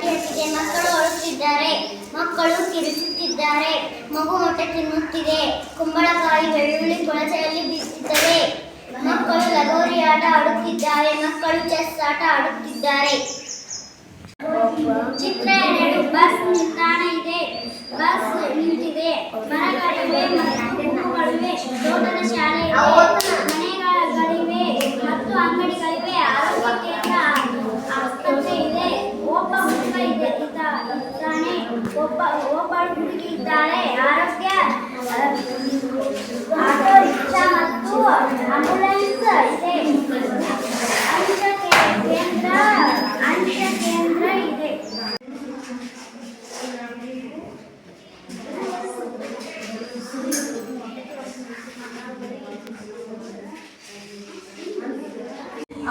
ಹಸಿದೆ. ಮಕ್ಕಳು ಅಳುತ್ತಿದ್ದಾರೆ. ಮಕ್ಕಳು ಕಿರುಚುತ್ತಿದ್ದಾರೆ. ಮಗು ಮೊಟ್ಟೆ ತಿನ್ನುತ್ತಿದೆ. ಕುಂಬಳಕಾಯಿ ಬೆಳ್ಳುಳ್ಳಿ ಕೊಳಚೆಯಲ್ಲಿ ಬಿದ್ದಿದ್ದಾರೆ. ಮಕ್ಕಳು ಲಗೋರಿ ಆಟ ಆಡುತ್ತಿದ್ದಾರೆ. ಮಕ್ಕಳು ಚೆಸ್ ಆಟ ಆಡುತ್ತಿದ್ದಾರೆ. ಚಿತ್ರ 2. ಬಸ್ ನಿಲ್ದಾಣ ಇದೆ. ಬಸ್ ನಿಂತಿದೆ. ಮರಗಳಿವೆ, ಹೂಗಳಿವೆ, ತೋಟದ ಶಾಲೆ ಇದೆ, ಮನೆಗಳಿವೆ ಮತ್ತು ಅಂಗಡಿಗಳಿವೆ. ಆರೋಗ್ಯ ಕೇಂದ್ರ, ಆಸ್ಪತ್ರೆ ಇದೆ. ಒಬ್ಬ ಹುಡುಗ ಇದ್ದಾನೆ. ಒಬ್ಬಳು ಹುಡುಗಿ ಇದ್ದಾಳೆ. ಆರೋಗ್ಯ ಆಟೋ ರಿಕ್ಷಾ ಮತ್ತು ಆಂಬ್ಯುಲೆನ್ಸ್ ಇದೆ. ಅಂಚೆ ಕೇಂದ್ರ ಇದೆ.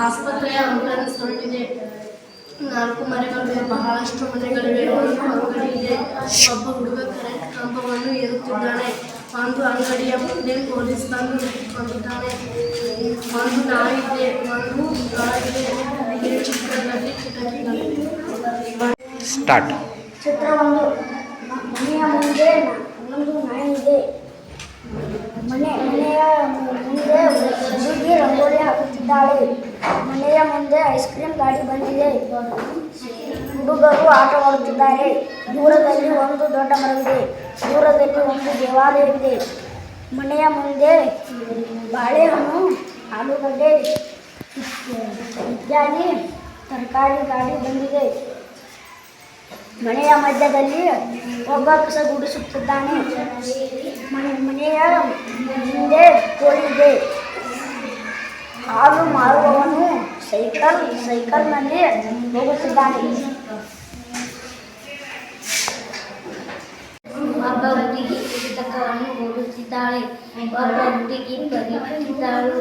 ಆಸ್ಪತ್ರೆಯ ಆಂಬ್ಯುಲೆನ್ಸ್ ಹೊರಟಿದೆ. 4 ಮನೆಗಳಿವೆ. ಬಹಳಷ್ಟು ಮನೆಗಳಿವೆ. ಒಂದು ಅಂಗಡಿ ಇದೆ. ಒಬ್ಬ ಹುಡುಗ ಕರೆಂಟ್ ಕಂಬವನ್ನು ಏರುತ್ತಿದ್ದಾನೆ. ಒಂದು ಅಂಗಡಿಯ ಮುಂದೆ ಪೊಲೀಸ್ ಬಂದು ನಿಂತುಕೊಂಡಿದ್ದಾನೆ. ಒಂದು ನಾಯಿದೆ. ಒಂದು ಗಾಳಿದೆ. ಈ ಚಿತ್ರದಲ್ಲಿ ಕಿಟಕಿಗಳಿವೆ. ಸ್ಟಾರ್ಟ್. ಚಿತ್ರ 1. ಮನೆಯ ಮುಂದೆ ಒಂದು ನಾಯಿ ಇದೆ. ಮನೆಯ ಮುಂದೆ ಹುಡುಗಿ ರಂಗೋಲಿ ಹಾಕುತ್ತಿದ್ದಾಳೆ. ಮನೆಯ ಮುಂದೆ ಐಸ್ ಕ್ರೀಮ್ ಗಾಡಿ ಬಂದಿದೆ. ಹುಡುಗರು ಆಟವಾಡುತ್ತಿದ್ದಾರೆ. ದೂರದಲ್ಲಿ ಒಂದು ದೊಡ್ಡ ಮರವಿದೆ. ದೂರದಲ್ಲಿ ಒಂದು ದೇವಾಲಯವಿದೆ. ಮನೆಯ ಮುಂದೆ ಬಾಳೆಹಣ್ಣು, ಆಲೂಗಡ್ಡೆ ಇತ್ಯಾದಿ ತರಕಾರಿ ಗಾಡಿ ಬಂದಿದೆ. ಮನೆಯ ಮಧ್ಯದಲ್ಲಿ ಒಬ್ಬ ಕಸ ಗುಡಿಸುತ್ತಿದ್ದಾನೆ. ಮನೆಯ ಮುಂದೆ ಕೋಳಿ ಇದೆ. ಹಾಲು ಮಾರುವವನು ಸೈಕಲ್ನಲ್ಲಿ ಹೋಗುತ್ತಿದ್ದಾನೆ. ಒಬ್ಬ ಹುಡುಗಿ ಪುಸ್ತಕವನ್ನು ಓದುತ್ತಿದ್ದಾಳೆ. ಒಬ್ಬ ಹುಡುಗಿ ಬರೆಯುತ್ತಿದ್ದಳು.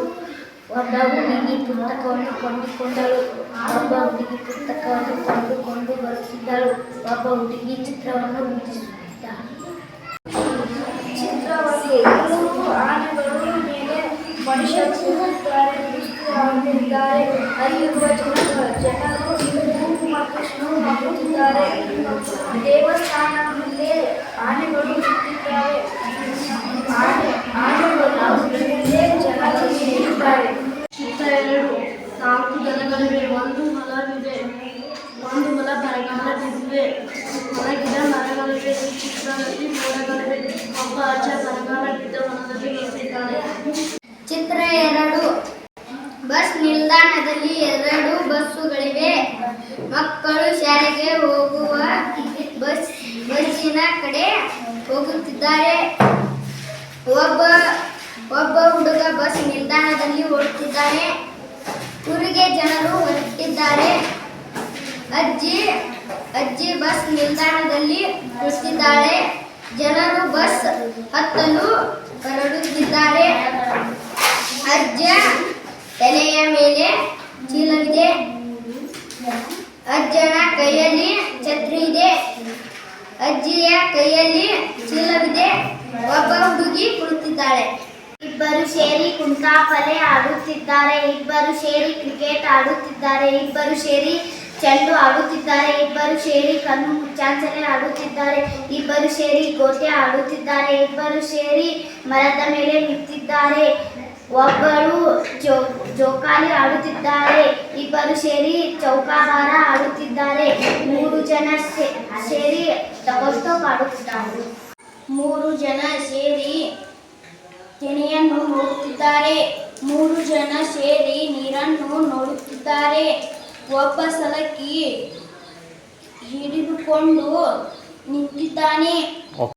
ಒಬ್ಬ ಹುಡುಗಿ ಪುಸ್ತಕವನ್ನು ಕೊಂಡುಕೊಂಡಳು. ಒಬ್ಬ ಹುಡುಗಿ ಪುಸ್ತಕವನ್ನು ಕೊಂಡುಕೊಂಡು ಬರುತ್ತಿದ್ದಳು. ಒಬ್ಬ ಹುಡುಗಿ ಚಿತ್ರವನ್ನು ಬಿಡಿಸುತ್ತಿದ್ದಾಳೆ. ಚಿತ್ರವನ್ನು ಆನೆಗಳು ಮೇಲೆ ಮನುಷ್ಯರಿದ್ದಾರೆ. ಅಲ್ಲಿರುವ ಜನರು ಗುಂಪು ಮತ್ತು ಸ್ನೋ ಹಾಕುತ್ತಿದ್ದಾರೆ. ದೇವಸ್ಥಾನ ಮುಂದೆ ಆನೆಗಳು ನಿಂತಿದ್ದಾವೆ. ಆನೆಗಳ ಮುಂದೆ ಜನರು ನಿಂತಿದ್ದಾರೆ. ಚಿತ್ರ 2. 4 ದನಗಳಿವೆ. ಒಂದು ಹೊಲವಿದೆ. ಒಂದು ಹೊಲ ಬರಗಾಲ ಬಿದ್ದಿವೆ. ಹೊರಗಿನ ಮರಗಳಿವೆ. ಈ ಚಿತ್ರದಲ್ಲಿ ಮೋಡಗಳಿವೆ. ಒಬ್ಬ ಅಜ್ಜ ಬರಗಾಲ ಬಿದ್ದ ಹೊಲದಲ್ಲಿ ನಿಂತಿದ್ದಾನೆ. ಚಿತ್ರ 2. ಬಸ್ ನಿಲ್ದಾಣದಲ್ಲಿ 2 ಬಸ್ಸುಗಳಿವೆ. ಮಕ್ಕಳು ಶಾಲೆಗೆ ಹೋಗುವ ಬಸ್ಸಿನ ಕಡೆ ಹೋಗುತ್ತಿದ್ದಾರೆ. ಒಬ್ಬ ಹುಡುಗ ಬಸ್ ನಿಲ್ದಾಣದಲ್ಲಿ ಓಡುತ್ತಿದ್ದಾನೆ. ಊರಿಗೆ ಜನರು ಹೊರಟಿದ್ದಾರೆ. ಅಜ್ಜಿ ಬಸ್ ನಿಲ್ದಾಣದಲ್ಲಿ ಕುಳಿತಿದ್ದಾಳೆ. ಜನರು ಬಸ್ ಹತ್ತಲು ಹೊರಡುತ್ತಿದ್ದಾರೆ. ಅಜ್ಜ ತಲೆಯ ಮೇಲೆ ಚೀಲವಿದೆ. ಅಜ್ಜನ ಕೈಯಲ್ಲಿ ಛತ್ರಿ ಇದೆ. ಅಜ್ಜಿಯ ಕೈಯಲ್ಲಿ ಚೀಲವಿದೆ. ಒಬ್ಬ ಹುಡುಗಿ ಕುಳಿತಿದ್ದಾಳೆ. ಇಬ್ಬರು ಸೇರಿ ಕುಂಟಾಪಲೆ ಆಡುತ್ತಿದ್ದಾರೆ. ಇಬ್ಬರು ಸೇರಿ ಕ್ರಿಕೆಟ್ ಆಡುತ್ತಿದ್ದಾರೆ. ಇಬ್ಬರು ಸೇರಿ ಚೆಂಡು ಆಡುತ್ತಿದ್ದಾರೆ. ಇಬ್ಬರು ಸೇರಿ ಕಣ್ಣು ಮುಚ್ಚಾಂಚನೆ ಆಡುತ್ತಿದ್ದಾರೆ. ಇಬ್ಬರು ಸೇರಿ ಗೋಟೆ ಆಡುತ್ತಿದ್ದಾರೆ. ಇಬ್ಬರು ಸೇರಿ ಮರದ ಮೇಲೆ ನಿಂತಿದ್ದಾರೆ. ಒಬ್ಬರು ಜೋಕಾಲಿ ಆಡುತ್ತಿದ್ದಾರೆ. ಇಬ್ಬರು ಸೇರಿ ಚೌಕಾಬಾರ ಆಡುತ್ತಿದ್ದಾರೆ. 3 ಜನ ಸೇರಿ ಟಗೋಸ್ಟೋಪ್ ಆಡುತ್ತಿದ್ದಾರೆ. 3 ಜನ ಸೇರಿ ಕೆನೆಯನ್ನು ನೋಡುತ್ತಿದ್ದಾರೆ. 3 ಜನ ಸೇರಿ ನೀರನ್ನು ನೋಡುತ್ತಿದ್ದಾರೆ. ಒಬ್ಬ ಸಲಕಿ ಹಿಡಿದುಕೊಂಡು ನಿಂತಿದ್ದಾನೆ.